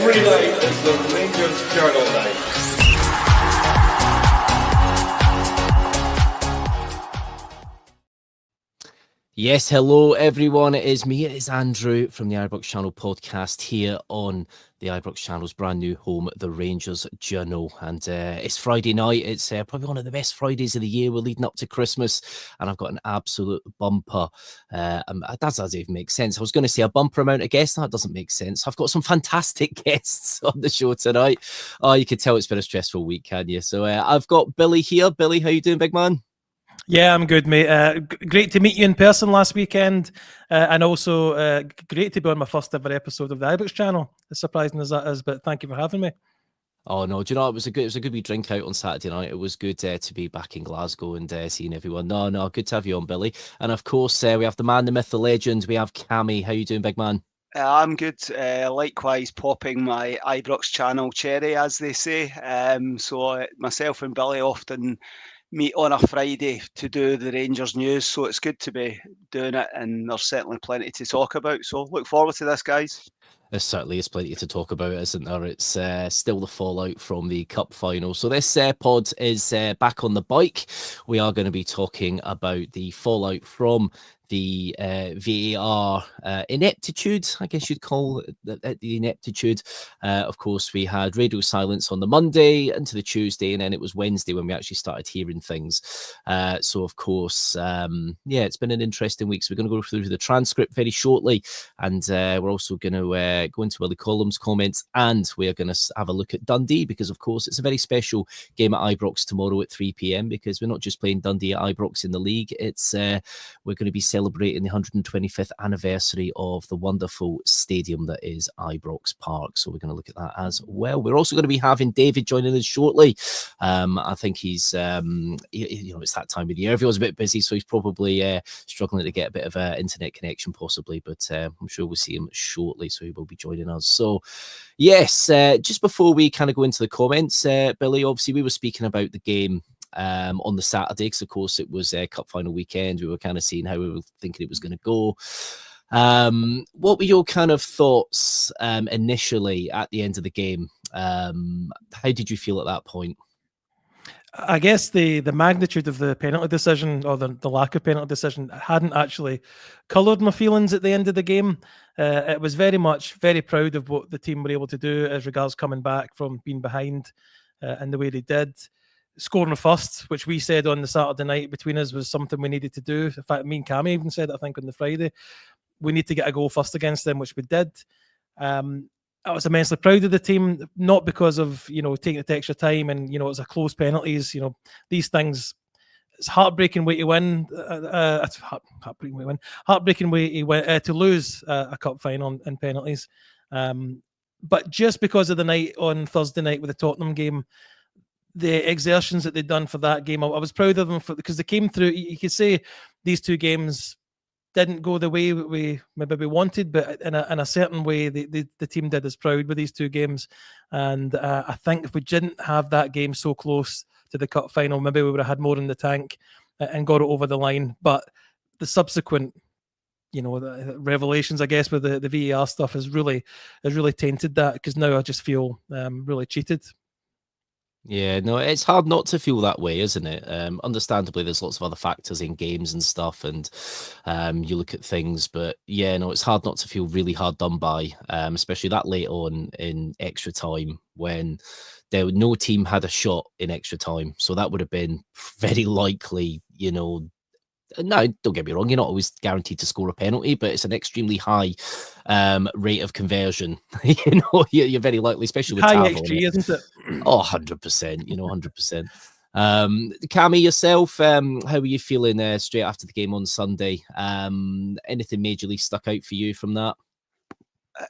every night is the Rangers Journal night. Yes, hello everyone. It is me, it is Andrew from the Ibrox Channel podcast here on the Ibrox Channel's brand new home, the Rangers Journal. And it's Friday night. It's probably one of the best Fridays of the year. We're leading up to Christmas, and I've got an absolute bumper. That doesn't even make sense. I was going to say a bumper amount of guests. That doesn't make sense. I've got some fantastic guests on the show tonight. Oh, you can tell it's been a stressful week, can you? So I've got Billy here. Billy, how you doing, big man? Yeah, I'm good, mate. Great to meet you in person last weekend, and also great to be on my first ever episode of the Ibrox Channel. As surprising as that is, but thank you for having me. Oh no, do you know it was a good wee drink out on Saturday night. It was good to be back in Glasgow and seeing everyone. No, good to have you on, Billy. And of course, we have the man, the myth, the legend. We have Cammy. How you doing, big man? I'm good. Likewise, popping my Ibrox Channel cherry, as they say. So myself and Billy often meet on a Friday to do the Rangers news, so it's good to be doing it, and there's certainly plenty to talk about. So look forward to this, guys. There certainly is plenty to talk about, isn't there? It's still the fallout from the cup final. So this pod is back on the bike. We are going to be talking about the fallout from the VAR ineptitude, I guess you'd call it the ineptitude. Of course, we had radio silence on the Monday into the Tuesday, and then it was Wednesday when we actually started hearing things. So, of course, it's been an interesting week. So we're going to go through the transcript very shortly, and we're also going to go into Willie Collum's comments, and we are going to have a look at Dundee, because, of course, it's a very special game at Ibrox tomorrow at 3 p.m, because we're not just playing Dundee at Ibrox in the league. It's we're going to be celebrating the 125th anniversary of the wonderful stadium that is Ibrox Park. So we're going to look at that as well. We're also going to be having David joining us shortly. I think he's, it's that time of the year. Everyone's a bit busy, so he's probably struggling to get a bit of an internet connection possibly, but I'm sure we'll see him shortly, so he will be joining us. So yes, just before we kind of go into the comments, Billy, obviously we were speaking about the game on the Saturday, because of course it was a cup final weekend. We were kind of seeing how we were thinking it was going to go. What were your kind of thoughts initially at the end of the game? How did you feel at that point? I guess the magnitude of the penalty decision, or the lack of penalty decision, hadn't actually coloured my feelings at the end of the game. It was very proud of what the team were able to do as regards coming back from being behind and the way they did. Scoring first, which we said on the Saturday night between us was something we needed to do. In fact, me and Cammy even said it, I think, on the Friday. We need to get a goal first against them, which we did. I was immensely proud of the team, not because of, taking it to extra time and, it was a close penalties. These things, it's heartbreaking way to win. Heartbreaking way to lose a cup final in penalties. But just because of the night on Thursday night with the Tottenham game, the exertions that they'd done for that game, I was proud of them because they came through. You could say these two games didn't go the way we wanted, but in a certain way, the team did us proud with these two games. And I think if we didn't have that game so close to the cup final, maybe we would have had more in the tank and got it over the line. But the subsequent, the revelations, I guess, with the VAR stuff has really tainted that, because now I just feel really cheated. Yeah, no, it's hard not to feel that way, isn't it? Understandably, there's lots of other factors in games and stuff, and you look at things, but yeah, no, it's hard not to feel really hard done by, especially that late on in extra time when no team had a shot in extra time. So that would have been very likely, no, don't get me wrong, you're not always guaranteed to score a penalty, but it's an extremely high rate of conversion. You're very likely, especially with high Tav XG, isn't it? Oh, 100%, 100%. Cammy, yourself, how were you feeling straight after the game on Sunday? Anything majorly stuck out for you from that?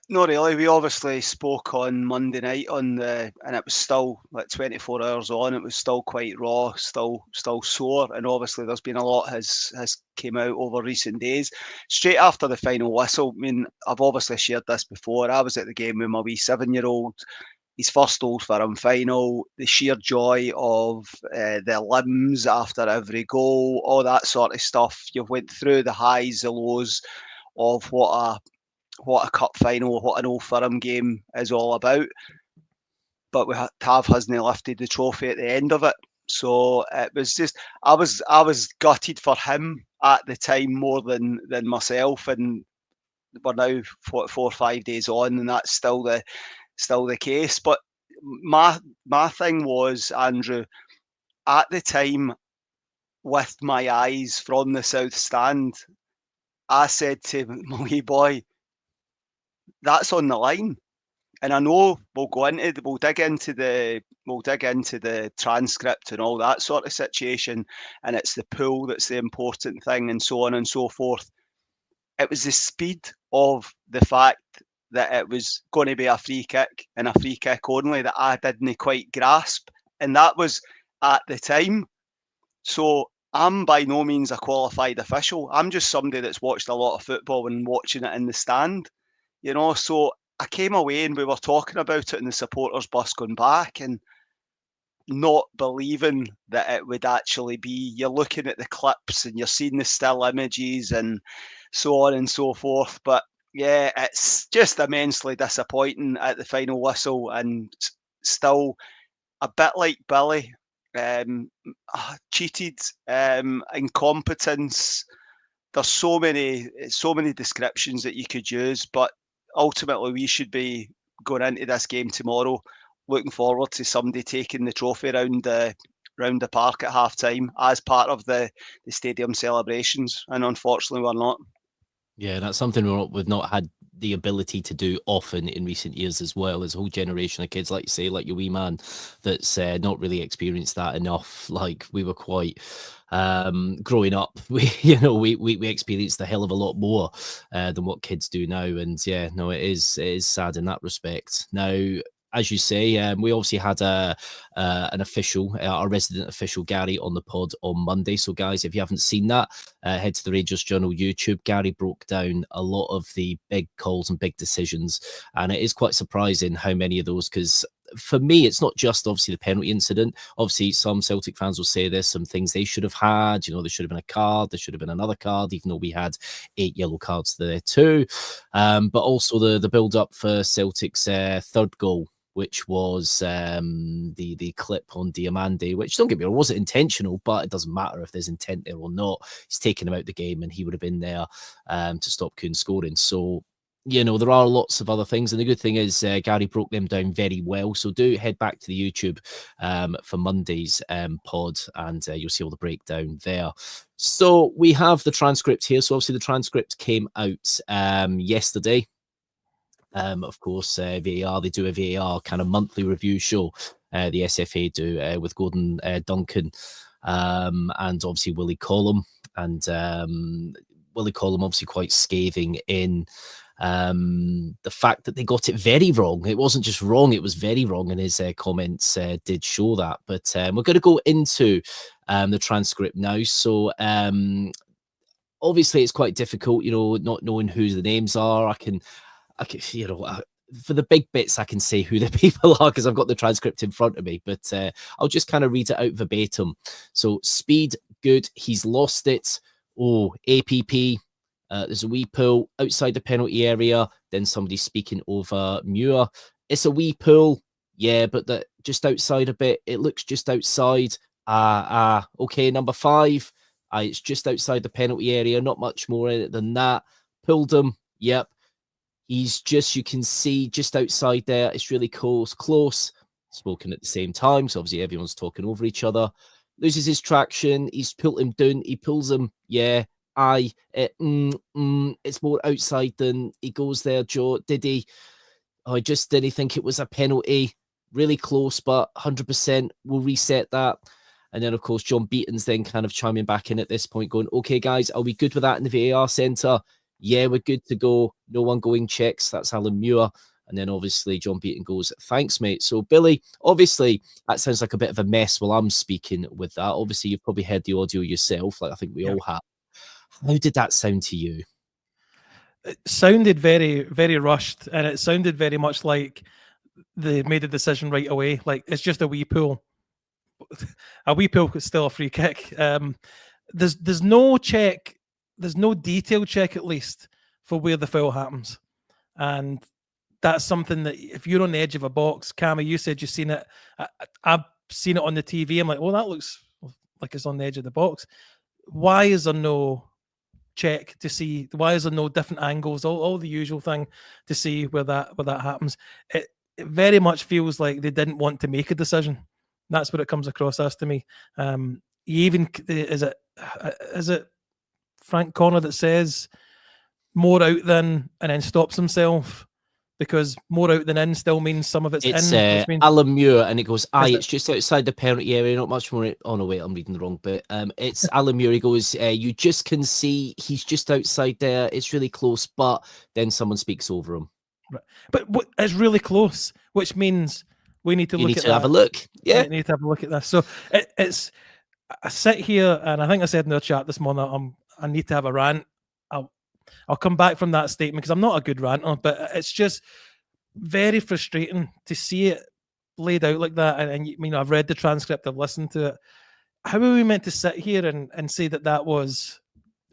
Not really. We obviously spoke on Monday night and it was still like 24 hours on. It was still quite raw, still sore, and obviously there's been a lot has came out over recent days. Straight after the final whistle, I mean, I've obviously shared this before. I was at the game with my wee 7-year-old. His first Old Firm final, the sheer joy of the limbs after every goal, all that sort of stuff. You went through the highs, the lows of what what a cup final, what an Old Firm game is all about. But Tav hasn't lifted the trophy at the end of it. So it was just, I was gutted for him at the time more than myself, and we're now 4 or 5 days on, and that's still the case. But my thing was, Andrew, at the time, with my eyes from the south stand, I said to my wee boy, that's on the line. And I know we'll dig into the transcript and all that sort of situation, and it's the pool that's the important thing, and so on and so forth. It was the speed of the fact that it was going to be a free kick and a free kick only that I didn't quite grasp, and that was at the time. So I'm by no means a qualified official. I'm just somebody that's watched a lot of football and watching it in the stand, so I came away and we were talking about it in the supporters bus going back, and not believing that it would actually be. You're looking at the clips and you're seeing the still images and so on and so forth. But yeah, it's just immensely disappointing at the final whistle, and still a bit like Billy, cheated, incompetence. There's so many descriptions that you could use, but ultimately we should be going into this game tomorrow looking forward to somebody taking the trophy round the park at half time as part of the stadium celebrations, and unfortunately we're not. Yeah, that's something we've not had the ability to do often in recent years as well. There's a whole generation of kids, like you say, like your wee man, that's not really experienced that enough. Like we were quite growing up, we experienced a hell of a lot more than what kids do now. And yeah, no, it is sad in that respect. Now, as you say, we obviously had an official, our resident official, Gary, on the pod on Monday. So, guys, if you haven't seen that, head to the Rangers Journal YouTube. Gary broke down a lot of the big calls and big decisions, and it is quite surprising how many of those, because for me, it's not just obviously the penalty incident. Obviously, some Celtic fans will say there's some things they should have had. There should have been a card, there should have been another card, even though we had 8 yellow cards there too. But also the build-up for Celtic's third goal, which was the clip on Diamande, which, don't get me wrong, wasn't intentional, but it doesn't matter if there's intent there or not. He's taken him out the game, and he would have been there to stop Kuhn scoring. So, there are lots of other things. And the good thing is Gary broke them down very well. So do head back to the YouTube for Monday's pod, and you'll see all the breakdown there. So we have the transcript here. So obviously the transcript came out yesterday. Of course, VAR, they do a VAR kind of monthly review show. The SFA do with Gordon Duncan and obviously Willie Collum. And Willie Collum obviously quite scathing in the fact that they got it very wrong. It wasn't just wrong, it was very wrong, and his comments did show that. But we're going to go into the transcript now. So obviously it's quite difficult, not knowing who the names are. I can for the big bits, I can say who the people are because I've got the transcript in front of me, but I'll just kind of read it out verbatim. So, speed, good. He's lost it. Oh, APP. There's a wee pull outside the penalty area. Then somebody speaking over Muir. It's a wee pull. Yeah, but just outside a bit. It looks just outside. Okay, number 5. It's just outside the penalty area. Not much more in it than that. Pulled him. Yep. He's just, you can see just outside there. It's really close. Spoken at the same time. So obviously everyone's talking over each other. Loses his traction. He's pulled him down. He pulls him. Yeah. It's more outside than he goes there, Joe. Did he? I just didn't think it was a penalty. Really close, but 100%. We'll reset that. And then, of course, John Beaton's then kind of chiming back in at this point, going, okay, guys, are we good with that in the VAR centre? Yeah, we're good to go. No one going checks. That's Alan Muir. And then obviously John Beaton goes, thanks, mate. So, Billy, obviously that sounds like a bit of a mess while I'm speaking with that. Obviously, you've probably heard the audio yourself, like I think we all have. How did that sound to you? It sounded very, very rushed, and it sounded very much like they made a decision right away. Like, it's just a wee pull. A wee pull is still a free kick. There's no check. There's no detailed check, at least, for where the foul happens. and that's something that if you're on the edge of a box, Cammy, you said you've seen it. I've seen it on the TV. I'm like, oh, that looks like it's on the edge of the box. Why is there no check to see? Why is there no different angles? All the usual thing to see where that happens. It very much feels like they didn't want to make a decision. That's what it comes across as to me. Is it Frank Connor that says more out than and then stops himself? Because more out than in still means some of it's in. Which means Alan Muir, and it goes, it's it? just outside the penalty area, not much more. Oh no, wait, I'm reading the wrong bit. It's Alan Muir. He goes, you just can see he's just outside there. It's really close, but then someone speaks over him. Right. But it's really close, which means we need to have a look. Yeah, we need to have a look at this. So it's. I sit here, and I think I said in the chat this morning, I need to have a rant. I'll come back from that statement because I'm not a good ranter, but it's just very frustrating to see it laid out like that. And you know, I've read the transcript, I've listened to it. How are we meant to sit here and say that was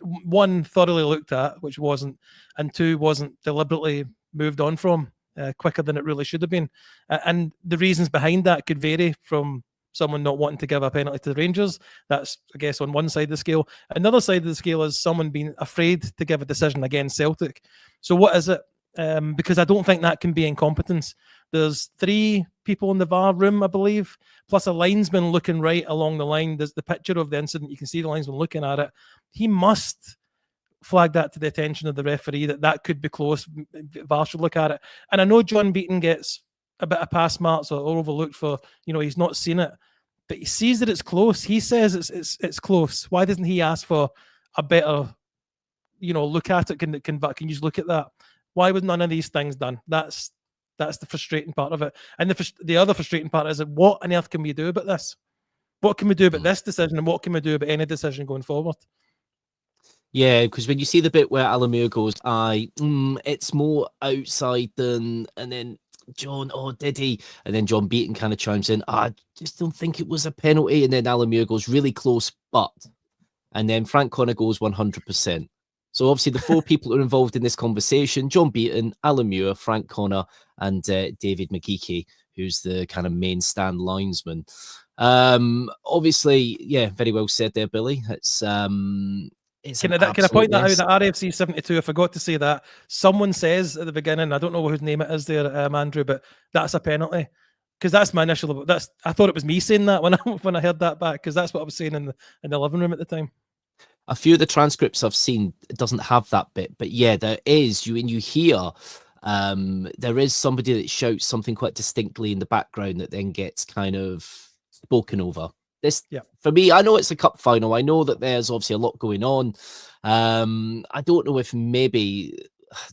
one, thoroughly looked at, which wasn't, and two, wasn't deliberately moved on from quicker than it really should have been? And the reasons behind that could vary from someone not wanting to give a penalty to the Rangers. That's, I guess, on one side of the scale. Another side of the scale is someone being afraid to give a decision against Celtic. So what is it? Because I don't think that can be incompetence. There's 3 people in the VAR room, I believe, plus a linesman looking right along the line. There's the picture of the incident. You can see the linesman looking at it. He must flag that to the attention of the referee that could be close. VAR should look at it. And I know John Beaton gets a bit of pass marks or overlooked for, he's not seen it, but he sees that it's close. He says it's close. Why doesn't he ask for a better, look at it? Can you just look at that? Why was none of these things done? That's the frustrating part of it. And the other frustrating part is, what on earth can we do about this? What can we do about this decision, and what can we do about any decision going forward? Yeah, because when you see the bit where Alan Muir goes, it's more outside than, and then John, did he? And then John Beaton kind of chimes in, I just don't think it was a penalty. And then Alan Muir goes, really close, but. And then Frank Connor goes 100%. So obviously the 4 people who are involved in this conversation: John Beaton, Alan Muir, Frank Connor, and David McGeechy, who's the kind of main stand linesman. Obviously, yeah, very well said there, Billy. Can I point that out? That RFC 72, I forgot to say that. Someone says at the beginning, I don't know whose name it is there, Andrew, but that's a penalty. Because that's my initial. I thought it was me saying that when I heard that back, because that's what I was saying in the living room at the time. A few of the transcripts I've seen doesn't have that bit, but yeah, there is. When you hear, there is somebody that shouts something quite distinctly in the background that then gets kind of spoken over. For me, I know it's a cup final. I know that there's obviously a lot going on. I don't know if maybe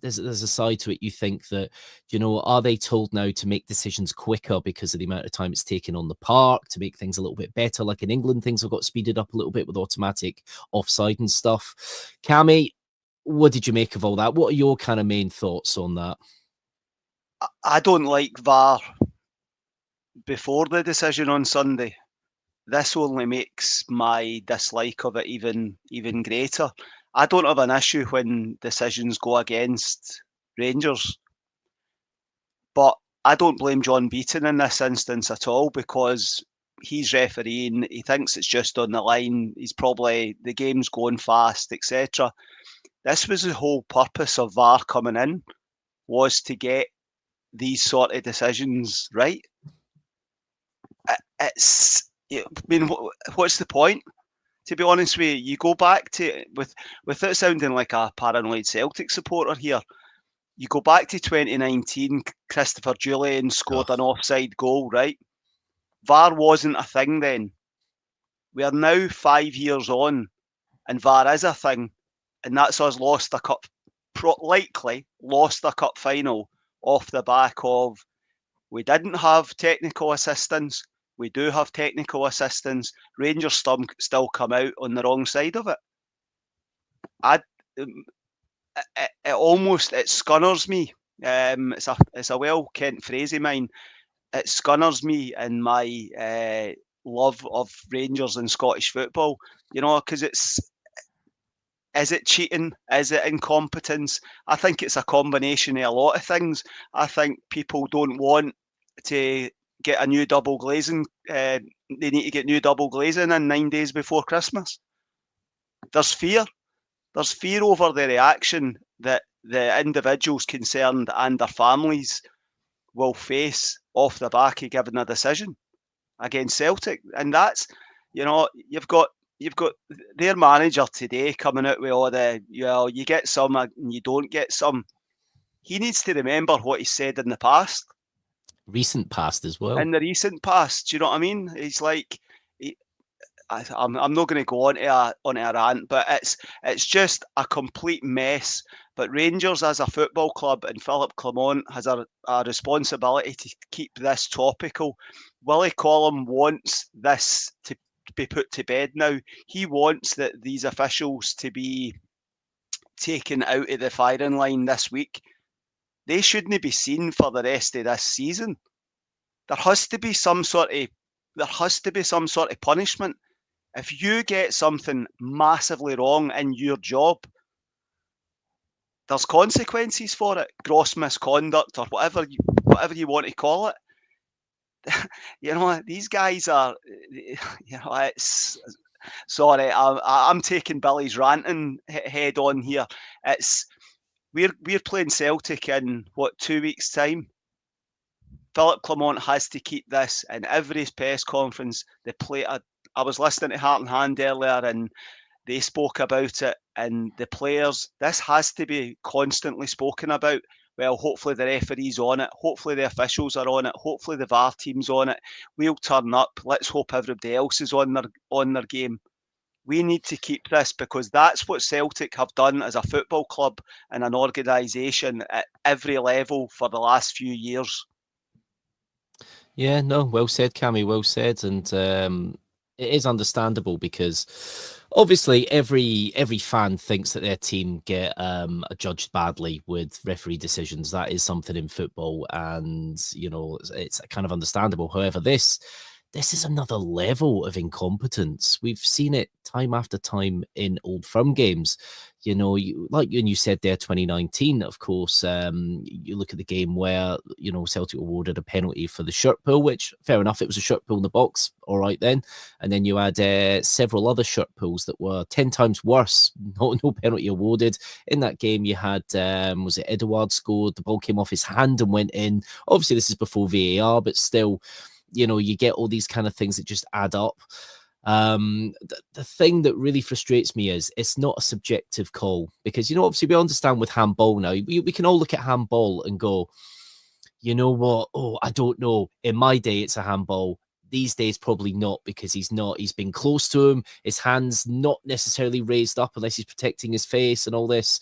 there's a side to it. You think that, are they told now to make decisions quicker because of the amount of time it's taken on the park to make things a little bit better? Like in England, things have got speeded up a little bit with automatic offside and stuff. Cammy, what did you make of all that? What are your kind of main thoughts on that? I don't like VAR before the decision on Sunday. This only makes my dislike of it even greater. I don't have an issue when decisions go against Rangers, but I don't blame John Beaton in this instance at all, because he's refereeing. He thinks it's just on the line. He's probably, the game's going fast, etc. This was the whole purpose of VAR coming in, was to get these sort of decisions right. What's the point? To be honest with you, you go back to, without sounding like a paranoid Celtic supporter here, you go back to 2019, Christopher Julian scored an offside goal, right? VAR wasn't a thing then. We are now 5 years on, and VAR is a thing, and that's us likely lost a cup final off the back of, we didn't have technical assistance. We do have technical assistance. Rangers still come out on the wrong side of it. It scunners me. It's a well-kent phrase of mine. It scunners me in my love of Rangers and Scottish football. Because Is it cheating? Is it incompetence? I think it's a combination of a lot of things. I think people don't want to get a new double glazing. They need to get new double glazing in 9 days before Christmas. There's fear. There's fear over the reaction that the individuals concerned and their families will face off the back of giving a decision against Celtic. And that's, you've got their manager today coming out with all the, you get some and you don't get some. He needs to remember what he said in the past. Recent past as well. In the recent past, do you know what I mean? He's like, I'm not going to go on to a rant, but it's just a complete mess. But Rangers as a football club and Philip Clement has a responsibility to keep this topical. Willie Collum wants this to be put to bed now. He wants that these officials to be taken out of the firing line this week. They shouldn't be seen for the rest of this season. There has to be some sort of punishment. If you get something massively wrong in your job, there's consequences for it. Gross misconduct or whatever you want to call it. These guys are, it's, sorry, I'm taking Billy's ranting head on here. We're playing Celtic in 2 weeks' time. Philip Clement has to keep this in every press conference. I was listening to Heart and Hand earlier and they spoke about it, and the players, this has to be constantly spoken about. Well, hopefully the referee's on it, hopefully the officials are on it, hopefully the VAR team's on it. We'll turn up. Let's hope everybody else is on their game. We need to keep this because that's what Celtic have done as a football club and an organisation at every level for the last few years. Yeah, no, well said, Cammy, well said. And it is understandable because obviously every fan thinks that their team get judged badly with referee decisions. That is something in football, and it's kind of understandable. However, this is another level of incompetence. We've seen it time after time in Old Firm games. Like you said there, 2019, of course, you look at the game where, Celtic awarded a penalty for the shirt pull, which, fair enough, it was a shirt pull in the box, all right then. And then you had several other shirt pulls that were 10 times worse, no penalty awarded. In that game, you had, was it Edouard scored, the ball came off his hand and went in. Obviously, this is before VAR, but still, you get all these kind of things that just add up. The thing that really frustrates me is it's not a subjective call because, obviously we understand with handball now, we can all look at handball and go, you know what? Oh, I don't know. In my day, it's a handball. These days, probably not because he's been close to him. His hand's not necessarily raised up unless he's protecting his face and all this.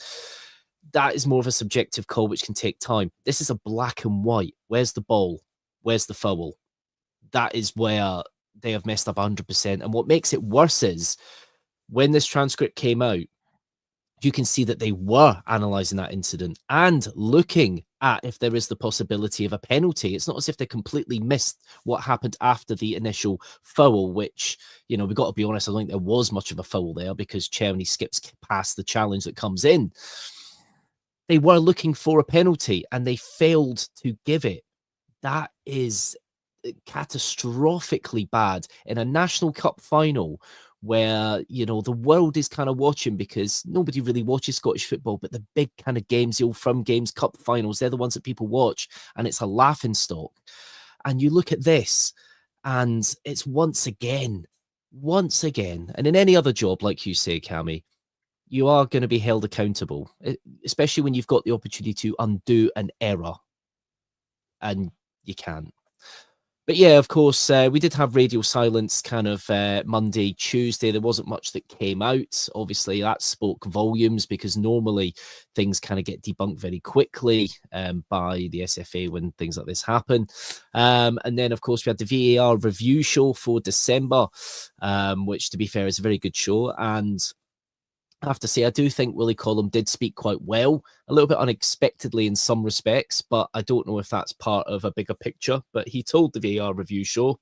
That is more of a subjective call, which can take time. This is a black and white. Where's the ball? Where's the foul? That is where they have messed up 100%. And what makes it worse is when this transcript came out, you can see that they were analysing that incident and looking at if there is the possibility of a penalty. It's not as if they completely missed what happened after the initial foul, which, we've got to be honest, I don't think there was much of a foul there because Czerny skips past the challenge that comes in. They were looking for a penalty and they failed to give it. That is catastrophically bad in a National Cup final where the world is kind of watching because nobody really watches Scottish football, but the big kind of games, the Old Firm games, cup finals, they're the ones that people watch, and it's a laughing stock. And you look at this and it's once again, and in any other job, like you say, Cammy, you are going to be held accountable, especially when you've got the opportunity to undo an error, and you can't. But yeah, of course, we did have radio silence kind of Monday, Tuesday. There wasn't much that came out. Obviously, that spoke volumes because normally things kind of get debunked very quickly by the SFA when things like this happen. And then, of course, we had the VAR review show for December, which, to be fair, is a very good show. And I have to say, I do think Willie Collum did speak quite well, a little bit unexpectedly in some respects, but I don't know if that's part of a bigger picture. But he told the VAR review show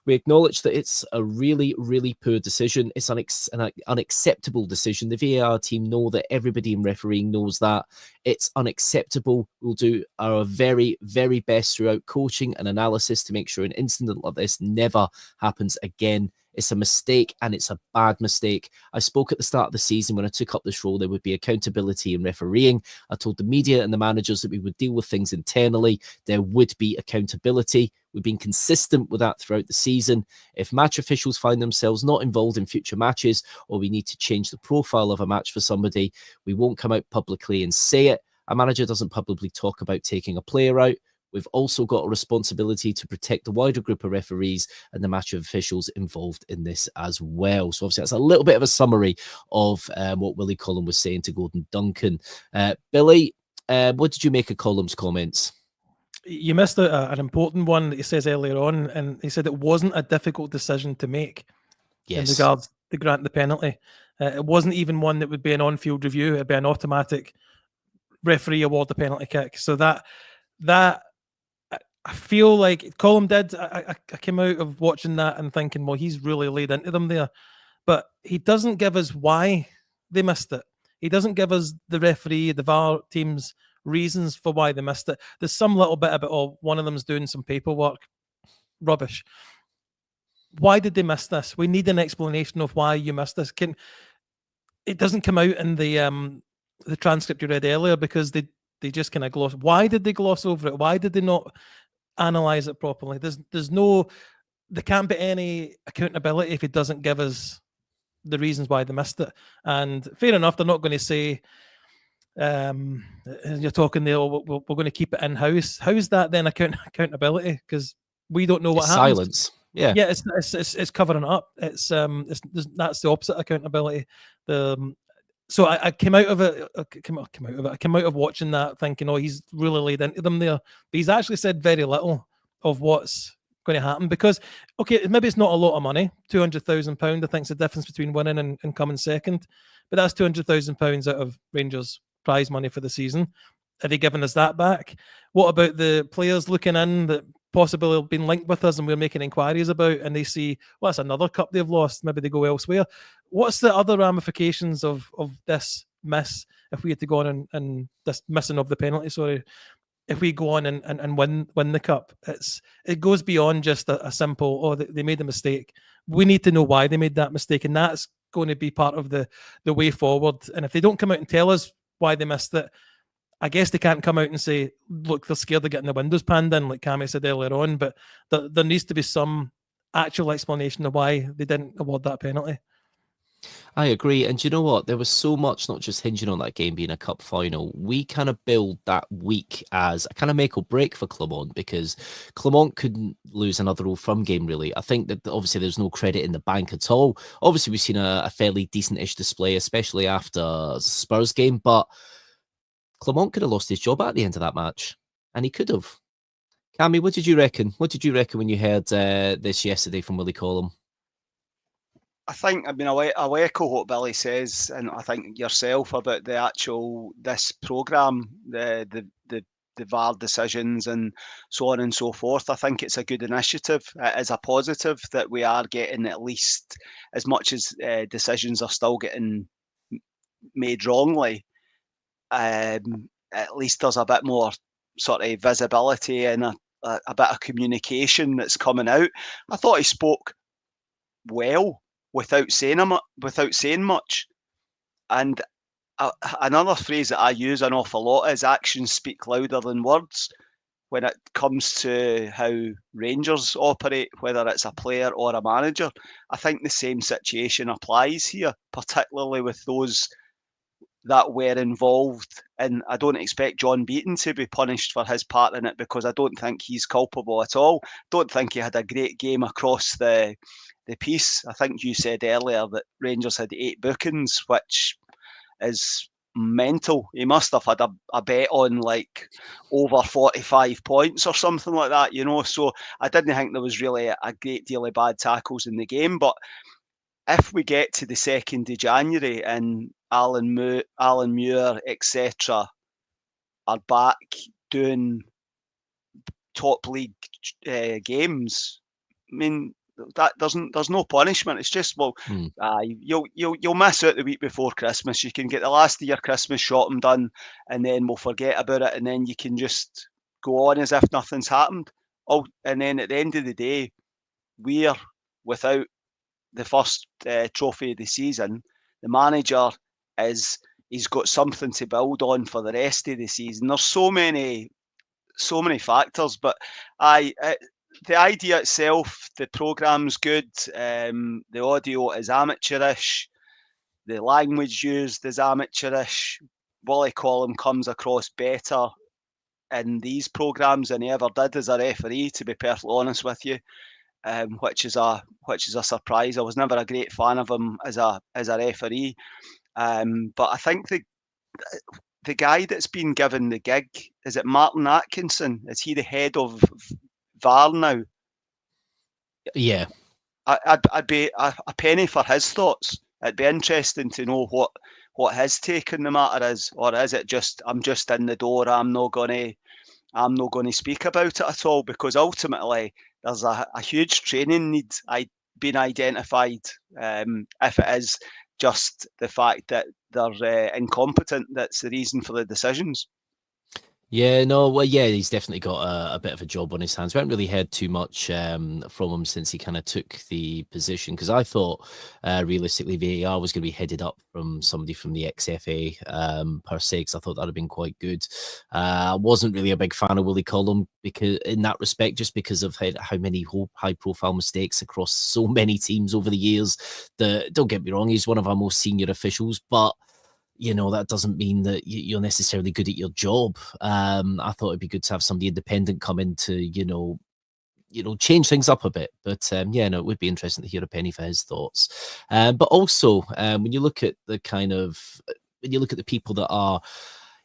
We acknowledge that it's a really, really poor decision. It's an unacceptable decision. The VAR team know that. Everybody in refereeing knows that. It's unacceptable. We'll do our very, very best throughout coaching and analysis to make sure an incident like this never happens again. It's a mistake, and it's a bad mistake. I spoke at the start of the season when I took up this role, there would be accountability in refereeing. I told the media and the managers that we would deal with things internally. There would be accountability. We've been consistent with that throughout the season. If match officials find themselves not involved in future matches, or we need to change the profile of a match for somebody, we won't come out publicly and say it. A manager doesn't publicly talk about taking a player out. We've also got a responsibility to protect the wider group of referees and the match officials involved in this as well. So obviously that's a little bit of a summary of what Willie Collum was saying to Gordon Duncan. Billy, what did you make of Collum's comments? You missed an important one that he says earlier on, and he said it wasn't a difficult decision to make in regards to grant the penalty. It wasn't even one that would be an on-field review. It'd be an automatic referee award the penalty kick. So that I feel like Colm did. I came out of watching that and thinking, well, he's really laid into them there. But he doesn't give us why they missed it. He doesn't give us the referee, the VAR team's reasons for why they missed it. There's some little bit about, oh, one of them's doing some paperwork. Rubbish. Why did they miss this? We need an explanation of why you missed this. It doesn't come out in the transcript you read earlier because they just kind of gloss. Why did they gloss over it? Why did they not analyze it properly? There can't be any accountability if it doesn't give us the reasons why they missed it. And fair enough, they're not going to say, you're talking there, we're going to keep it in-house. How is that then accountability? Because we don't know what happens. Silence. Yeah, it's covering it up. It's that's the opposite accountability. So I came out of it. I came out of watching that thinking, oh, he's really laid into them there. But he's actually said very little of what's going to happen because, okay, maybe it's not a lot of money. £200,000, I think, is the difference between winning and coming second. But that's £200,000 out of Rangers' prize money for the season. Are they giving us that back? What about the players looking in that possibly have been linked with us and we're making inquiries about, and they see, well, that's another cup they've lost. Maybe they go elsewhere. What's the other ramifications of this miss if we had to go on and this missing of the penalty? Sorry, if we go on and win the cup, it goes beyond just a simple, oh, they made a mistake. We need to know why they made that mistake, and that's going to be part of the way forward. And if they don't come out and tell us why they missed it, I guess they can't come out and say, look, they're scared of getting the windows panned in, like Cammy said earlier on, but there needs to be some actual explanation of why they didn't award that penalty. I agree. And you know what? There was so much not just hinging on that game being a cup final. We kind of build that week as a kind of make or break for Clermont because Clermont couldn't lose another Old Firm game, really. I think that obviously there's no credit in the bank at all. Obviously, we've seen a fairly decent-ish display, especially after Spurs game, but Clermont could have lost his job at the end of that match, and he could have. Cammy, what did you reckon? What did you reckon when you heard this yesterday from Willie Collum? I mean, I'll echo what Billy says, and I think yourself about this programme, the VAR decisions and so on and so forth. I think it's a good initiative. It is a positive that we are getting at least, as much as decisions are still getting made wrongly, at least there's a bit more sort of visibility and a bit of communication that's coming out. I thought he spoke well without saying much. And another phrase that I use an awful lot is actions speak louder than words when it comes to how Rangers operate, whether it's a player or a manager. I think the same situation applies here, particularly with those that were involved. And I don't expect John Beaton to be punished for his part in it because I don't think he's culpable at all. Don't think he had a great game across the piece. I think you said earlier that Rangers had 8 bookings, which is mental. He must have had a bet on like over 45 points or something like that, So I didn't think there was really a great deal of bad tackles in the game. But if we get to the 2nd of January and Alan Muir, etc., are back doing top league games, mean, that there's no punishment. It's just, well, you'll miss out the week before Christmas. You can get the last of your Christmas shopping done, and then we'll forget about it, and then you can just go on as if nothing's happened. Oh, and then at the end of the day, we're without the first trophy of the season. The manager he's got something to build on for the rest of the season. There's so many factors, but the idea itself, the programme's good. The audio is amateurish. The language used is amateurish. Willie Collum comes across better in these programmes than he ever did as a referee, to be perfectly honest with you, which is a surprise. I was never a great fan of him as a referee, but I think the guy that's been given the gig, is it Martin Atkinson? Is he the head of VAR now? Yeah. I'd be a penny for his thoughts. It'd be interesting to know what his take on the matter is, or is it just, I'm just in the door, I'm not gonna speak about it at all, because ultimately there's a huge training need being identified. If it is just the fact that they're incompetent, that's the reason for the decisions. Yeah, no, well, yeah, he's definitely got a bit of a job on his hands. We haven't really heard too much from him since he kind of took the position, because I thought realistically VAR was going to be headed up from somebody from the XFA per se, because I thought that would have been quite good. I wasn't really a big fan of Willie Collum because in that respect, just because of how many high-profile mistakes across so many teams over the years. Don't get me wrong, he's one of our most senior officials, but that doesn't mean that you're necessarily good at your job. I thought it'd be good to have somebody independent come in to, change things up a bit. But it would be interesting to hear a penny for his thoughts. But also, when you look at the people that are,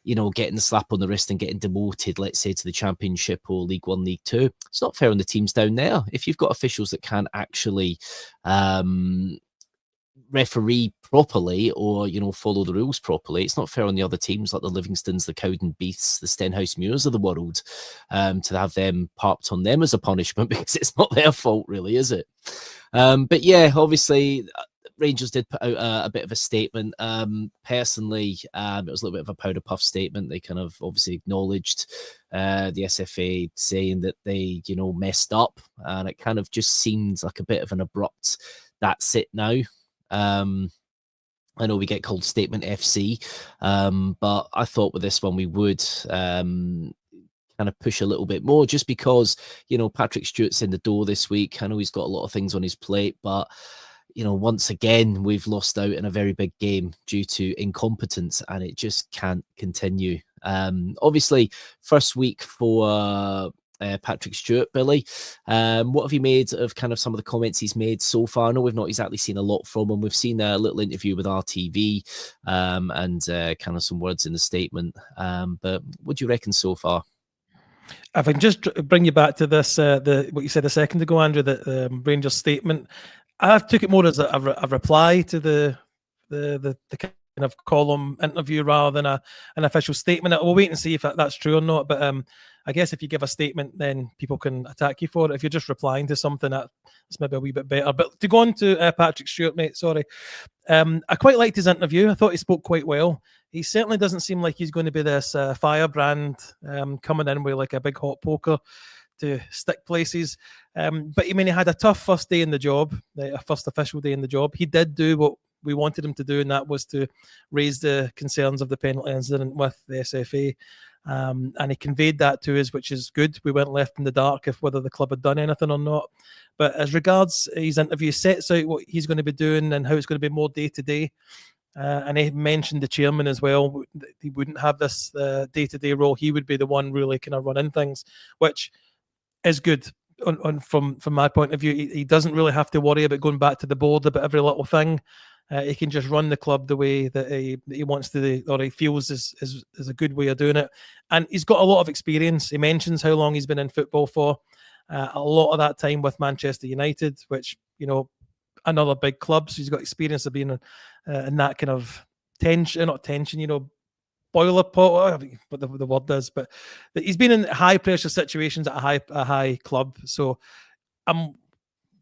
getting the slap on the wrist and getting demoted, let's say, to the Championship or League One, League Two, it's not fair on the teams down there. If you've got officials that can't actually referee properly or follow the rules properly, it's not fair on the other teams like the Livingstons, the Cowden Beaths, the Stenhouse Muirs of the world, to have them parked on them as a punishment, because it's not their fault really, is it? But yeah, obviously Rangers did put out a bit of a statement. Personally, it was a little bit of a powder puff statement. They kind of obviously acknowledged the SFA saying that they messed up, and it kind of just seemed like a bit of an abrupt that's it now. I know we get called Statement FC, but I thought with this one we would kind of push a little bit more, just because Patrick Stewart's in the door this week. I know he's got a lot of things on his plate, but once again we've lost out in a very big game due to incompetence, and it just can't continue. Obviously, first week for Patrick Stewart, Billy. What have you made of kind of some of the comments he's made so far? I know we've not exactly seen a lot from him. We've seen a little interview with RTV and kind of some words in the statement. But what do you reckon so far? If I can just bring you back to this, what you said a second ago, Andrew, the Rangers statement. I took it more as a reply to the kind of column interview rather than an official statement. We'll wait and see if that's true or not. But I guess if you give a statement, then people can attack you for it. If you're just replying to something, that's maybe a wee bit better. But to go on to Patrick Stewart, mate, sorry. I quite liked his interview. I thought he spoke quite well. He certainly doesn't seem like he's going to be this firebrand coming in with like a big hot poker to stick places. But he had a tough first day in the job, a first official day in the job. He did do what we wanted him to do, and that was to raise the concerns of the penalty incident with the SFA. And he conveyed that to us, which is good. We weren't left in the dark if whether the club had done anything or not. But as regards his interview, sets out what he's going to be doing and how it's going to be more day to day. And he mentioned the chairman as well. He wouldn't have this day-to-day role. He would be the one really kind of running things, which is good from my point of view. He doesn't really have to worry about going back to the board about every little thing. He can just run the club the way that he wants to, or he feels is a good way of doing it. And he's got a lot of experience. He mentions how long he's been in football for. A lot of that time with Manchester United, which, another big club. So he's got experience of being in that kind of boiler pot, what the word is. But he's been in high pressure situations at a high club. So I'm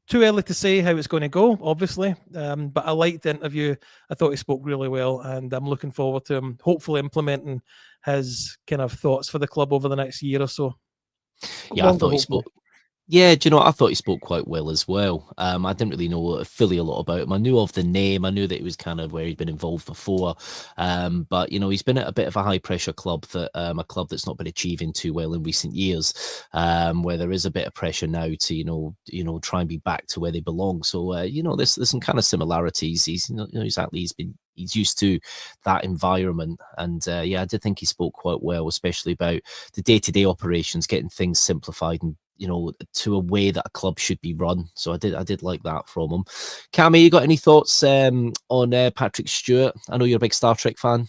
too early to say how it's going to go, obviously. But I liked the interview. I thought he spoke really well, and I'm looking forward to him hopefully implementing his kind of thoughts for the club over the next year or so. Yeah, I thought he spoke. Yeah, do you know what? I thought he spoke quite well as well. I didn't really know fully a lot about him. I knew of the name. I knew that it was kind of where he'd been involved before. But, you know, he's been at a bit of a high pressure club, that a club that's not been achieving too well in recent years, where there is a bit of pressure now to, you know, try and be back to where they belong. So, you know, there's some kind of similarities. He's, you know, exactly, he's used to that environment. And yeah, I did think he spoke quite well, especially about the day-to-day operations, getting things simplified and, you know, to a way that a club should be run. So I did like that from him. Cammy, you got any thoughts on Patrick Stewart? I know you're a big Star Trek fan.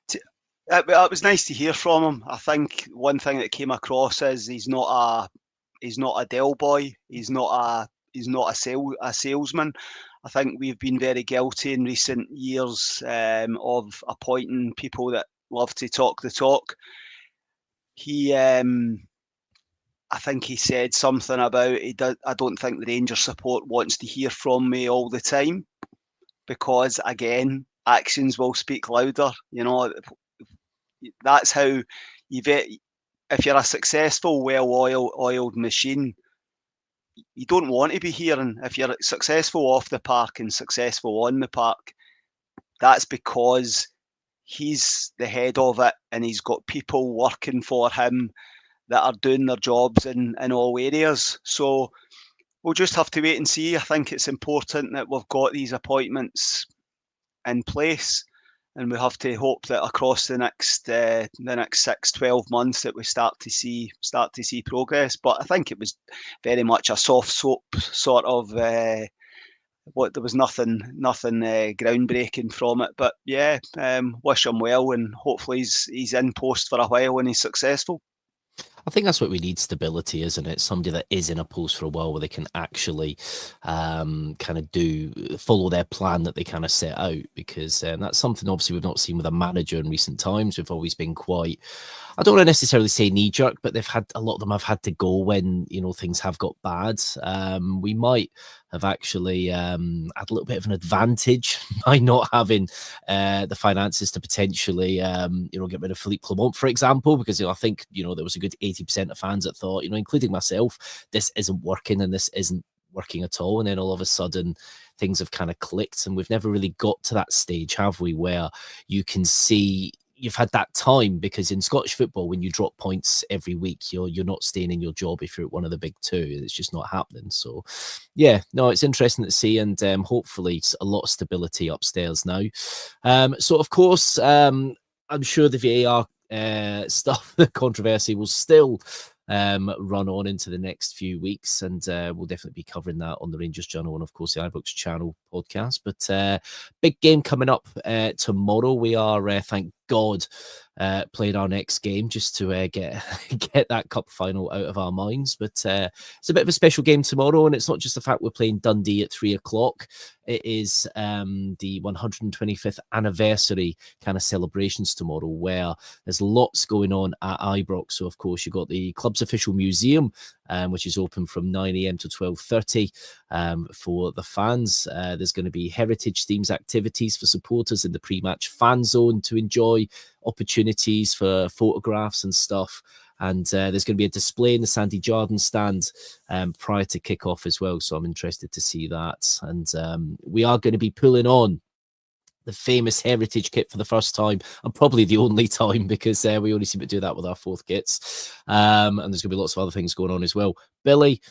It was nice to hear from him. I think one thing that came across is he's not a Del boy. He's not a salesman. I think we've been very guilty in recent years of appointing people that love to talk the talk. I think he said something about I don't think the Rangers support wants to hear from me all the time, because again, actions will speak louder. You know, that's how you get. If you're a successful, well-oiled machine, you don't want to be hearing. If you're successful off the park and successful on the park, that's because he's the head of it, and he's got people working for him that are doing their jobs in all areas. So we'll just have to wait and see. I think it's important that we've got these appointments in place, and we have to hope that across the next 6-12 months that we start to see progress. But I think it was very much a soft soap sort of there was nothing groundbreaking from it. But yeah, wish him well, and hopefully he's in post for a while and he's successful. I think that's what we need, stability, isn't it? Somebody that is in a post for a while where they can actually kind of follow their plan that they kind of set out, because that's something obviously we've not seen with a manager in recent times. We've always been quite, I don't want to necessarily say knee-jerk, but a lot of them have had to go when, you know, things have got bad. We might have actually had a little bit of an advantage by not having the finances to potentially, you know, get rid of Philippe Clement, for example, because, you know, I think, you know, there was a good 80% of fans that thought, you know, including myself, this isn't working and this isn't working at all. And then all of a sudden things have kind of clicked, and we've never really got to that stage, have we, where you can see you've had that time, because in Scottish football, when you drop points every week, you're not staying in your job if you're at one of the big two. It's just not happening. So yeah, no, it's interesting to see, and hopefully a lot of stability upstairs now. So of course, I'm sure the VAR stuff, the controversy will still run on into the next few weeks, and we'll definitely be covering that on the Rangers Journal and of course the iBooks channel podcast. But big game coming up tomorrow. We are thank God playing our next game just to get that cup final out of our minds. But it's a bit of a special game tomorrow, and it's not just the fact we're playing Dundee at 3:00. It is the 125th anniversary kind of celebrations tomorrow, where there's lots going on at Ibrox. So of course you've got the club's official museum, which is open from 9 a.m. to 12:30 for the fans. There's going to be heritage themes activities for supporters in the pre-match fan zone to enjoy, opportunities for photographs and stuff. And there's going to be a display in the Sandy Jardine stand prior to kick-off as well. So I'm interested to see that. And we are going to be pulling on the famous heritage kit for the first time, and probably the only time, because we only seem to do that with our fourth kits. And there's going to be lots of other things going on as well. Billy,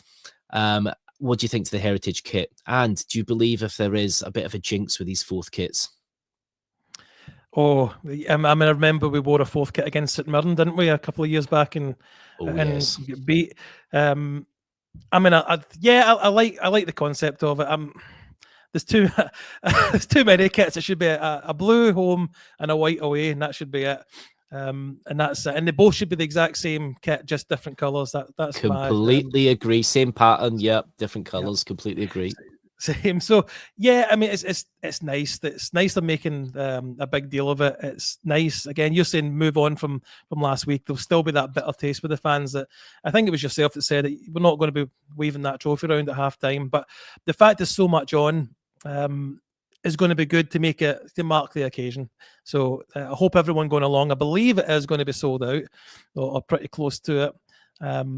what do you think to the heritage kit? And do you believe if there is a bit of a jinx with these fourth kits? Oh, I mean, I remember we wore a fourth kit against St Mirren, didn't we, a couple of years back, and Yes. beat. I mean, I like the concept of it. There's there's too many kits. It should be a blue home and a white away, and that should be it. And that's it. And they both should be the exact same kit, just different colours. That's completely agree. Same pattern, yep. Different colours. Yep. Completely agree. Same. So yeah, I mean, it's nice. It's nice they're making a big deal of it. It's nice. Again, you're saying move on from last week. There'll still be that bitter taste with the fans. That I think it was yourself that said that we're not going to be waving that trophy around at half time. But the fact there's so much on is going to be good to mark the occasion. So I hope everyone going along. I believe it is going to be sold out or pretty close to it.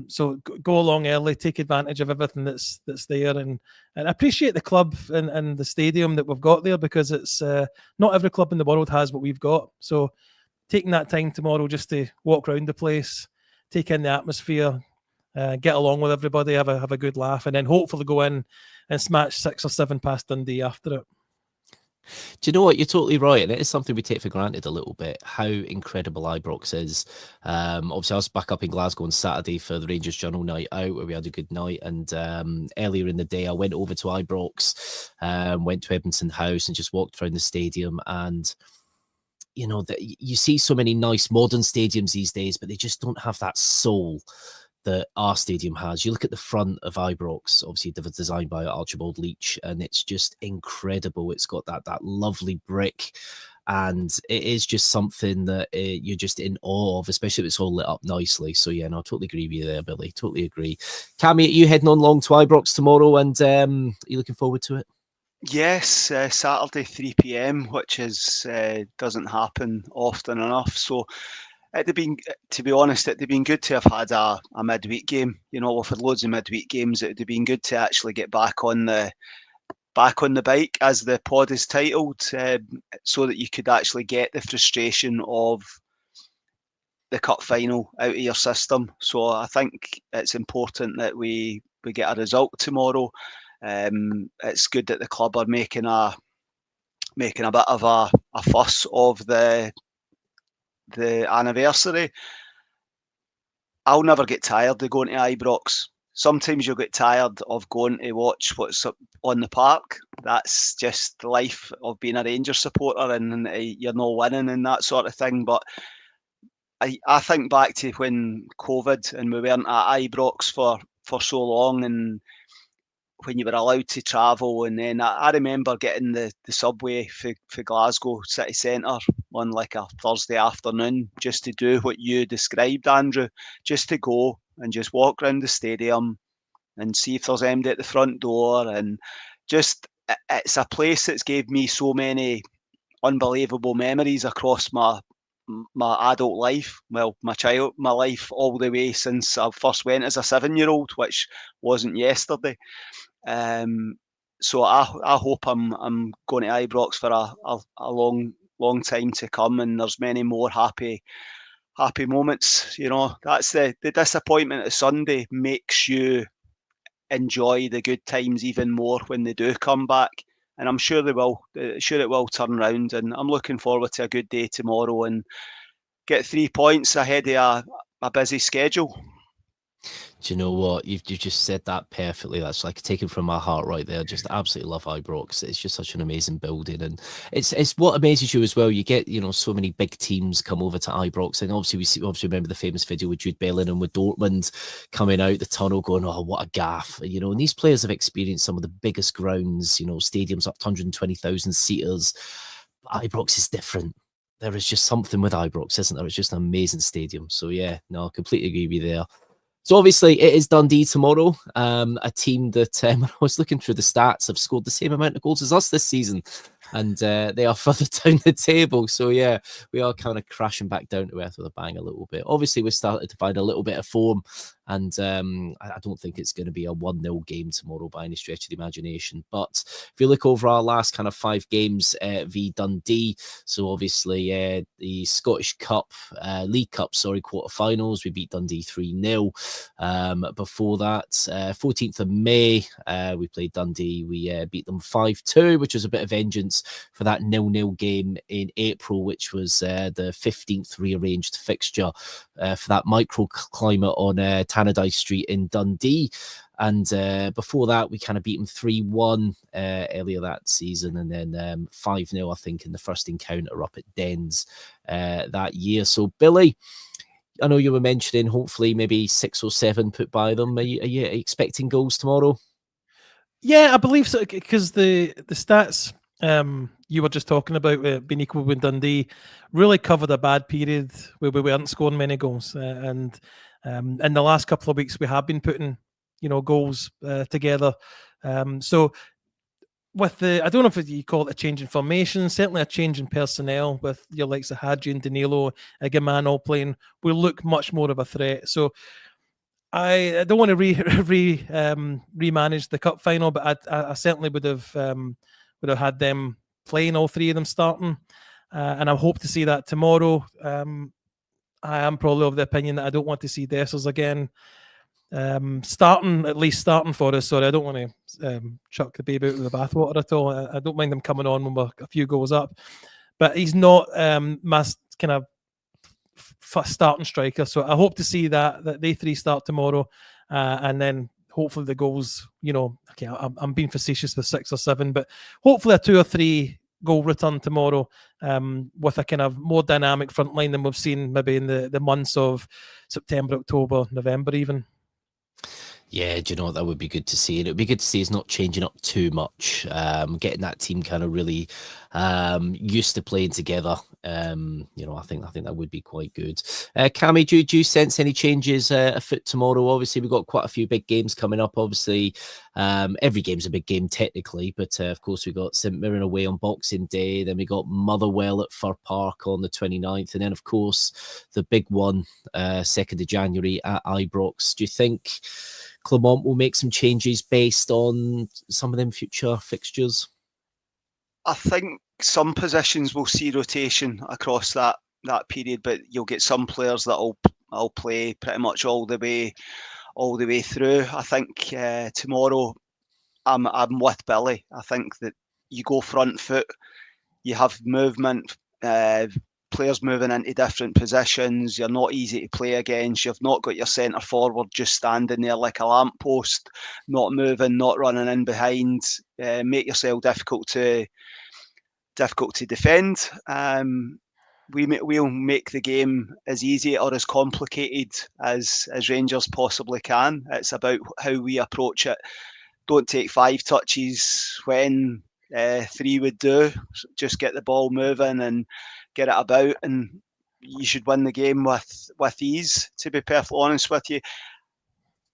So go along early, take advantage of everything that's there, and appreciate the club and the stadium that we've got there, because it's not every club in the world has what we've got. So taking that time tomorrow just to walk around the place, take in the atmosphere, get along with everybody, have a good laugh, and then hopefully go in and smash 6 or 7 past Dundee after it. Do you know what? You're totally right. And it is something we take for granted a little bit, how incredible Ibrox is. Obviously, I was back up in Glasgow on Saturday for the Rangers Journal night out, where we had a good night. And earlier in the day, I went over to Ibrox, went to Edmonton House and just walked around the stadium. And, you know, you see so many nice modern stadiums these days, but they just don't have that soul that our stadium has. You look at the front of Ibrox, obviously designed by Archibald Leach, and it's just incredible. It's got that lovely brick, and it is just something that you're just in awe of, especially if it's all lit up nicely. So yeah, no, I totally agree with you there, Billy. Totally agree. Cammy, are you heading on long to Ibrox tomorrow, and are you looking forward to it? Yes, Saturday 3 p.m, which is doesn't happen often enough. So it'd have been, to be honest, it'd have been good to have had a midweek game. You know, we've had loads of midweek games. It'd have been good to actually get back on the bike, as the pod is titled, so that you could actually get the frustration of the cup final out of your system. So I think it's important that we get a result tomorrow. It's good that the club are making a bit of a fuss of the anniversary. I'll never get tired of going to Ibrox. Sometimes you'll get tired of going to watch what's up on the park. That's just the life of being a Rangers supporter, and you're not winning and that sort of thing. But I think back to when COVID and we weren't at Ibrox for so long, and when you were allowed to travel, and then I remember getting the subway for Glasgow city centre on like a Thursday afternoon, just to do what you described, Andrew, just to go and just walk around the stadium and see if there's anybody at the front door, and just it's a place that's gave me so many unbelievable memories across my adult life, well, my life, all the way since I first went as a 7-year-old, which wasn't yesterday. So I hope I'm going to Ibrox for a long time to come, and there's many more happy moments. You know, that's the disappointment of Sunday makes you enjoy the good times even more when they do come back, and I'm sure they will. Sure it will turn around, and I'm looking forward to a good day tomorrow and get 3 points ahead of a busy schedule. Do you know what? You've just said that perfectly. That's like taken from my heart right there. Just absolutely love Ibrox. It's just such an amazing building, and it's what amazes you as well. You get, you know, so many big teams come over to Ibrox, and obviously remember the famous video with Jude Bellingham with Dortmund coming out the tunnel, going, "Oh, what a gaff!" You know, and these players have experienced some of the biggest grounds, you know, stadiums up to 120,000 seaters. But Ibrox is different. There is just something with Ibrox, isn't there? It's just an amazing stadium. So yeah, no, I completely agree with you there. So obviously it is Dundee tomorrow, a team that I was looking through the stats have scored the same amount of goals as us this season, and they are further down the table. So yeah, we are kind of crashing back down to earth with a bang a little bit. Obviously, we've started to find a little bit of form, and I don't think it's going to be a 1-0 game tomorrow by any stretch of the imagination. But if you look over our last kind of 5 games v Dundee, so obviously the Scottish Cup, League Cup, quarterfinals, we beat Dundee 3-0. Before that, 14th of May, we played Dundee. We beat them 5-2, which was a bit of vengeance for that 0-0 game in April, which was the 15th rearranged fixture for that microclimate on Tannadice Street in Dundee. And before that, we kind of beat them 3-1 earlier that season, and then 5-0, I think, in the first encounter up at Dens that year. So, Billy, I know you were mentioning hopefully maybe 6 or 7 put by them. Are you expecting goals tomorrow? Yeah, I believe so, because the stats you were just talking about being equal with Dundee really covered a bad period where we weren't scoring many goals, and in the last couple of weeks we have been putting goals together. So with I don't know if you call it a change in formation, certainly a change in personnel with your likes of Hadji and Danilo, Agaman all playing, we look much more of a threat. So I don't want to remanage the cup final, but I certainly would have had them playing, all three of them starting, and I hope to see that tomorrow. I am probably of the opinion that I don't want to see Dessers again starting for us. Sorry, I don't want to chuck the baby out with the bathwater at all. I don't mind him coming on when we're a few goals up, but he's not my kind of starting striker. So I hope to see that they three start tomorrow, and then hopefully the goals. Okay, I'm being facetious with 6 or 7, but hopefully a 2 or 3 goal return tomorrow, with a kind of more dynamic front line than we've seen maybe in the months of September, October, November even. Yeah, do you know what? That would be good to see. And it would be good to see it's not changing up too much, getting that team kind of really used to playing together. I think that would be quite good. Cammy, do you sense any changes afoot tomorrow? Obviously, we've got quite a few big games coming up. Obviously, every game's a big game technically, but of course, we've got St Mirren away on Boxing Day. Then we got Motherwell at Fir Park on the 29th. And then, of course, the big one, 2nd of January at Ibrox. Do you think Clermont will make some changes based on some of them future fixtures? I think some positions will see rotation across that period, but you'll get some players that will play pretty much all the way through. I think tomorrow I'm with Billy. I think that you go front foot, you have movement, players moving into different positions. You're not easy to play against. You've not got your centre forward just standing there like a lamppost, not moving, not running in behind. Make yourself difficult to defend. We'll make the game as easy or as complicated as Rangers possibly can. It's about how we approach it. Don't take 5 touches when 3 would do. Just get the ball moving and get it about, and you should win the game with ease, to be perfectly honest with you.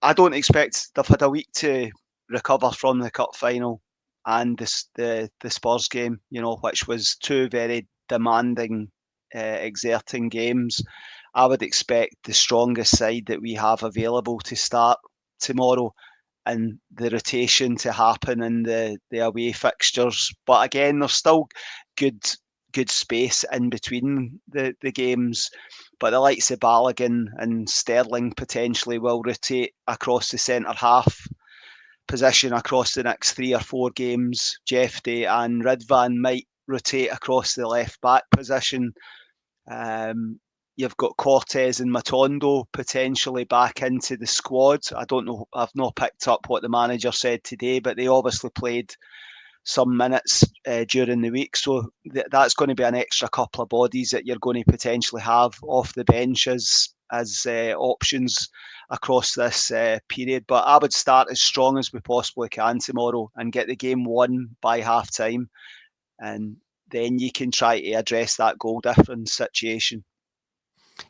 I don't expect they've had a week to recover from the cup final and the Spurs game, which was 2 very demanding, exerting games. I would expect the strongest side that we have available to start tomorrow, and the rotation to happen in the away fixtures. But again, there's still good space in between the games. But the likes of Balogun and Sterling potentially will rotate across the centre half position across the next 3 or 4 games. Jeffrey and Ridvan might rotate across the left back position. You've got Cortez and Matondo potentially back into the squad. I don't know, I've not picked up what the manager said today, but they obviously played some minutes during the week. So that's going to be an extra couple of bodies that you're going to potentially have off the bench as options across this period. But I would start as strong as we possibly can tomorrow and get the game won by half time. And then you can try to address that goal difference situation.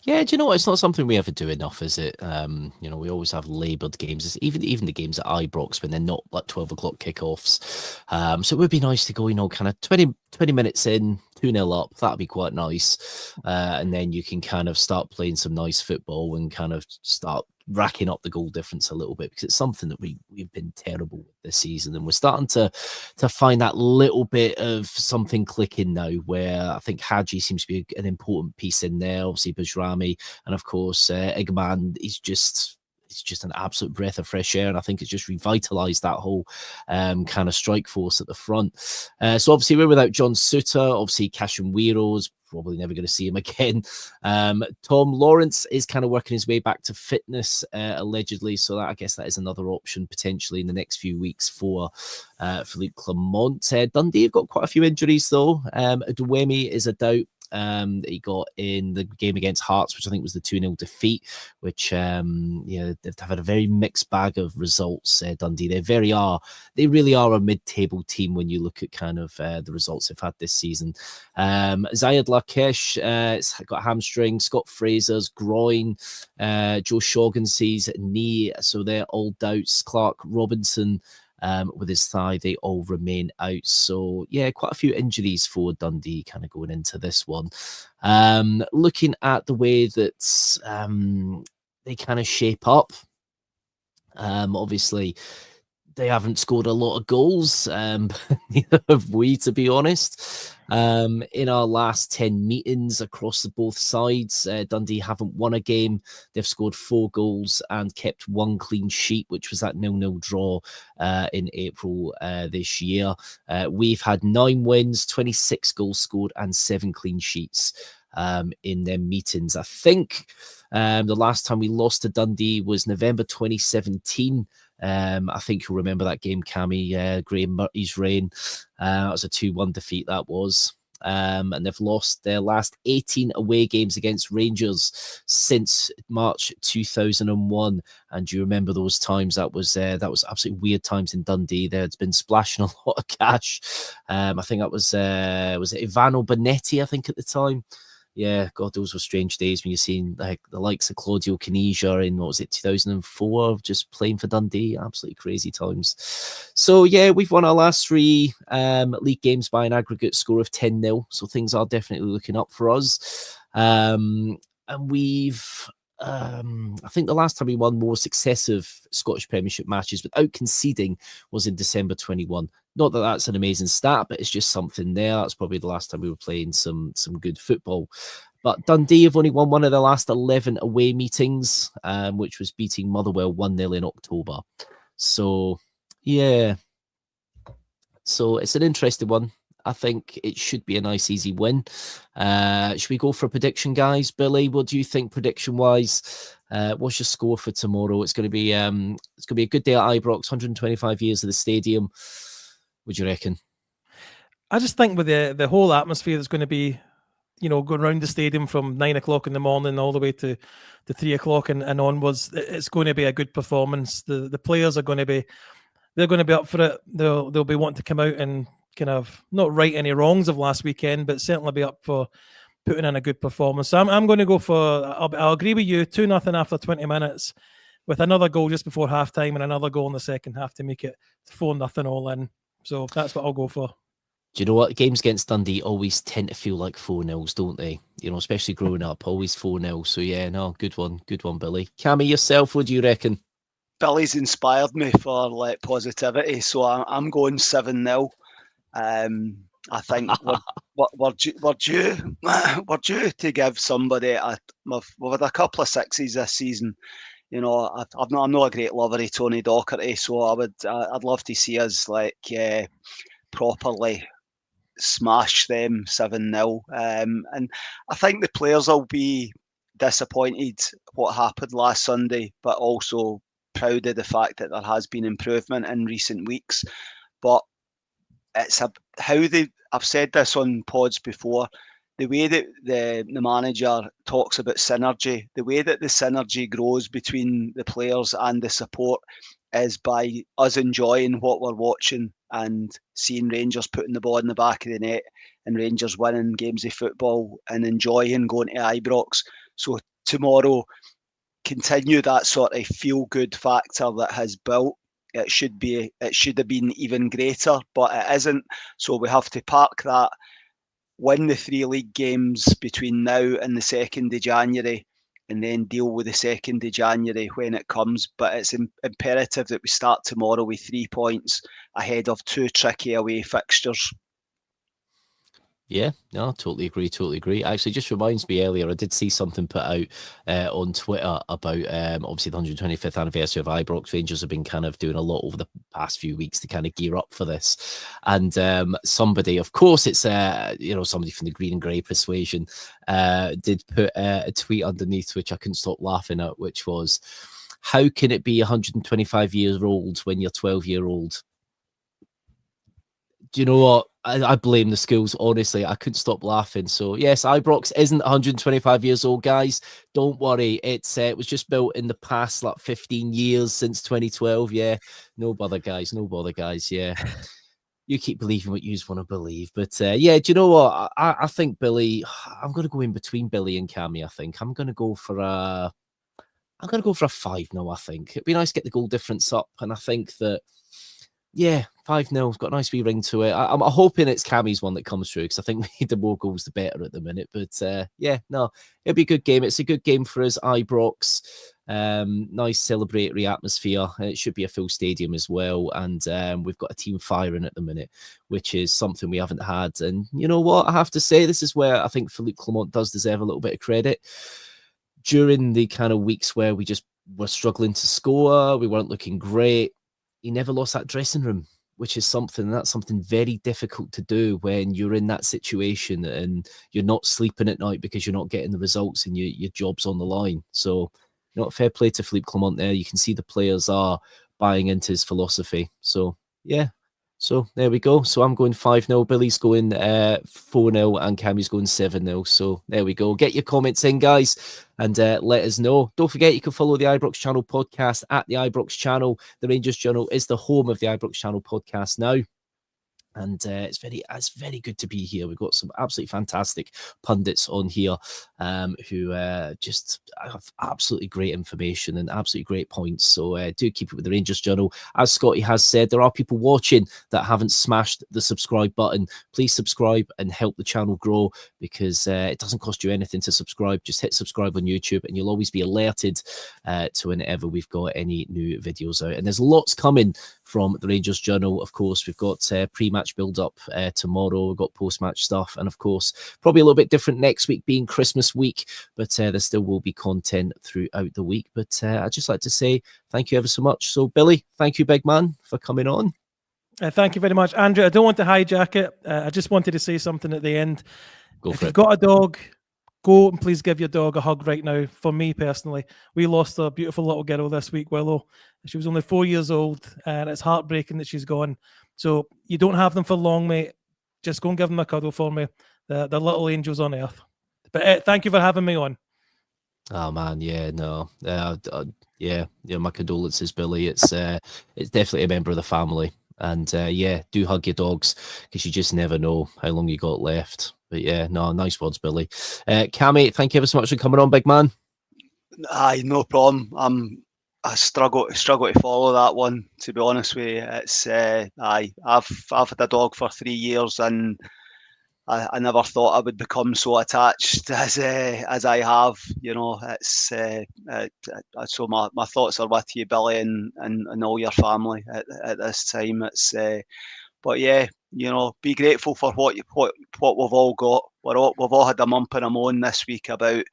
Yeah, do you know what? It's not something we ever do enough, is it? We always have laboured games. It's even the games at Ibrox when they're not like 12 o'clock kickoffs. So it would be nice to go, kind of 20 minutes in, 2-0 up. That'd be quite nice. And then you can kind of start playing some nice football and kind of start racking up the goal difference a little bit, because it's something that we've been terrible with this season, and we're starting to find that little bit of something clicking now, where I think Hadji seems to be an important piece in there. Obviously Bajrami, and of course Eggman is just an absolute breath of fresh air, and I think it's just revitalized that whole kind of strike force at the front. So obviously we're without John Suter, obviously Cashin Wero's probably never going to see him again. Tom Lawrence is kind of working his way back to fitness, allegedly, so I guess that is another option potentially in the next few weeks for Philippe Clermont. Dundee have got quite a few injuries though. Adewemi is a doubt. that he got in the game against Hearts, which I think was the 2-0 defeat, which they've had a very mixed bag of results. Dundee, they really are a mid-table team when you look at kind of the results they've had this season. Zayed Lakesh, it's got hamstring. Scott Fraser's groin. Joe Shaughnessy's knee. So they're all doubts. Clark Robinson with his thigh, they all remain out. So yeah, quite a few injuries for Dundee kind of going into this one. Looking at the way that they kind of shape up, obviously they haven't scored a lot of goals, neither have we, to be honest. In our last 10 meetings across the both sides, Dundee haven't won a game. They've scored 4 goals and kept 1 clean sheet, which was that 0-0 draw in April this year. We've had 9 wins, 26 goals scored, and 7 clean sheets in their meetings. I think the last time we lost to Dundee was November 2017. I think you'll remember that game, Cammy, Graham Murty's reign. That was a 2-1 defeat, that was. And they've lost their last 18 away games against Rangers since March 2001. And do you remember those times? That was absolutely weird times in Dundee. They'd been splashing a lot of cash. I think that was it Ivano Bonetti, I think, at the time. Yeah, God, those were strange days when you're seeing like the likes of Claudio Caniggia in, 2004, just playing for Dundee. Absolutely crazy times. So yeah, we've won our last 3 league games by an aggregate score of 10-0. So things are definitely looking up for us. And we've I think the last time we won more successive Scottish Premiership matches without conceding was in December 21. Not that that's an amazing stat, but it's just something there. That's probably the last time we were playing some good football. But Dundee have only won one of their last 11 away meetings, which was beating Motherwell 1-0 in October. So, yeah. So it's an interesting one. I think it should be a nice, easy win. Should we go for a prediction, guys? Billy, what do you think prediction-wise? What's your score for tomorrow? It's going to be a good day at Ibrox. 125 years of the stadium. What do you reckon? I just think with the whole atmosphere that's going to be, going around the stadium from 9 o'clock in the morning all the way to 3 o'clock and onwards, it's going to be a good performance. The players are going to be, they're going to be up for it. They'll be wanting to come out and kind of not right any wrongs of last weekend, but certainly be up for putting in a good performance. So I'm going to go for, I'll agree with you, 2-0 after 20 minutes with another goal just before half-time and another goal in the second half to make it 4-0 all in. So that's what I'll go for. Do you know what? Games against Dundee always tend to feel like 4-0s, don't they? Especially growing up, always 4-0. So yeah, no, good one, Billy. Cammy, yourself, what do you reckon? Billy's inspired me for positivity, so I'm going 7-0. I think we're due to give somebody we've had a couple of 6s this season. I'm not a great lover of Tony Docherty, so I'd love to see us properly smash them 7-0. And I think the players will be disappointed what happened last Sunday, but also proud of the fact that there has been improvement in recent weeks. But it's I've said this on pods before, the way that the manager talks about synergy, the way that the synergy grows between the players and the support is by us enjoying what we're watching and seeing Rangers putting the ball in the back of the net and Rangers winning games of football and enjoying going to Ibrox. So tomorrow, continue that sort of feel-good factor that has built. It should have been even greater, but it isn't. So we have to park that, win the 3 league games between now and the 2nd of January, and then deal with the 2nd of January when it comes. But it's imperative that we start tomorrow with 3 points ahead of 2 tricky away fixtures. Yeah, no, totally agree. Actually, just reminds me earlier, I did see something put out on Twitter about obviously the 125th anniversary of Ibrox. Rangers have been kind of doing a lot over the past few weeks to kind of gear up for this. And somebody, of course, it's somebody from the green and grey persuasion, did put a tweet underneath, which I couldn't stop laughing at, which was, how can it be 125 years old when you're 12-year-old? Do you know what? I blame the schools. Honestly, I couldn't stop laughing. So yes, Ibrox isn't 125 years old, guys. Don't worry. It was just built in the past like 15 years since 2012. Yeah, no bother, guys. No bother, guys. Yeah. You keep believing what you want to believe. But yeah, do you know what? I think Billy, I'm going to go in between Billy and Cammy. I think I'm going to go for a 5-0. I think it'd be nice to get the goal difference up. And I think that, yeah, 5-0's got a nice wee ring to it. I'm hoping it's Cammy's one that comes through because I think the more goals, the better at the minute. But yeah, no, it'll be a good game. It's a good game for us, Ibrox. Nice celebratory atmosphere. It should be a full stadium as well. And we've got a team firing at the minute, which is something we haven't had. And you know what? I have to say, this is where I think Philippe Clement does deserve a little bit of credit. During the kind of weeks where we just were struggling to score, we weren't looking great, he never lost that dressing room, which is that's something very difficult to do when you're in that situation and you're not sleeping at night because you're not getting the results and your job's on the line. So, fair play to Philippe Clement there. You can see the players are buying into his philosophy. So, yeah. So there we go. So I'm going 5-0. Billy's going 4-0 and Cammy's going 7-0. So there we go. Get your comments in, guys, and let us know. Don't forget, you can follow the Ibrox Channel podcast at the Ibrox Channel. The Rangers Journal is the home of the Ibrox Channel podcast now. And it's very good to be here. We've got some absolutely fantastic pundits on here who just have absolutely great information and absolutely great points. So do keep it with the Rangers Journal. As Scotty has said, there are people watching that haven't smashed the subscribe button. Please subscribe and help the channel grow, because it doesn't cost you anything to subscribe. Just hit subscribe on YouTube and you'll always be alerted to whenever we've got any new videos out. And there's lots coming from the Rangers Journal. Of course, we've got pre-match build-up tomorrow. We've got post-match stuff. And of course, probably a little bit different next week being Christmas week, but there still will be content throughout the week. But I'd just like to say thank you ever so much. So, Billy, thank you, big man, for coming on. Thank you very much, Andrew. I don't want to hijack it. I just wanted to say something at the end. If you've got a dog, go and please give your dog a hug right now. For me personally, we lost a beautiful little girl this week, Willow. She was only 4 years old, and it's heartbreaking that she's gone. So you don't have them for long, mate. Just go and give them a cuddle for me. They're little angels on earth. But thank you for having me on. Oh man, yeah, no, yeah, my condolences, Billy. It's definitely a member of the family, and yeah, do hug your dogs, because you just never know how long you got left. But yeah, no, nice words, Billy. Cammy, thank you ever so much for coming on, big man. Aye, no problem. I struggle to follow that one, to be honest with you. It's aye, I've had a dog for 3 years, and I never thought I would become so attached as I have. You know, it's so my thoughts are with you, Billy, and all your family at this time. It's but yeah, you know, be grateful for what we've all got. We've all had a mump and a moan this week about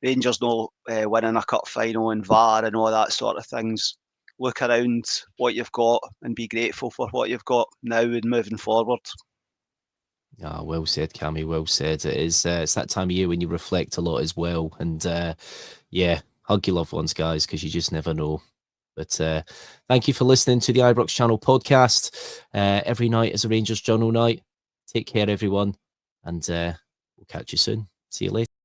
Rangers not winning a cup final and VAR and all that sort of things. Look around what you've got and be grateful for what you've got now and moving forward. Ah, well said, Cammy. Well said. It is. It's that time of year when you reflect a lot as well. And yeah, hug your loved ones, guys, because you just never know. But thank you for listening to the Ibrox Channel podcast. Every night is a Rangers Journal night. Take care, everyone, and we'll catch you soon. See you later.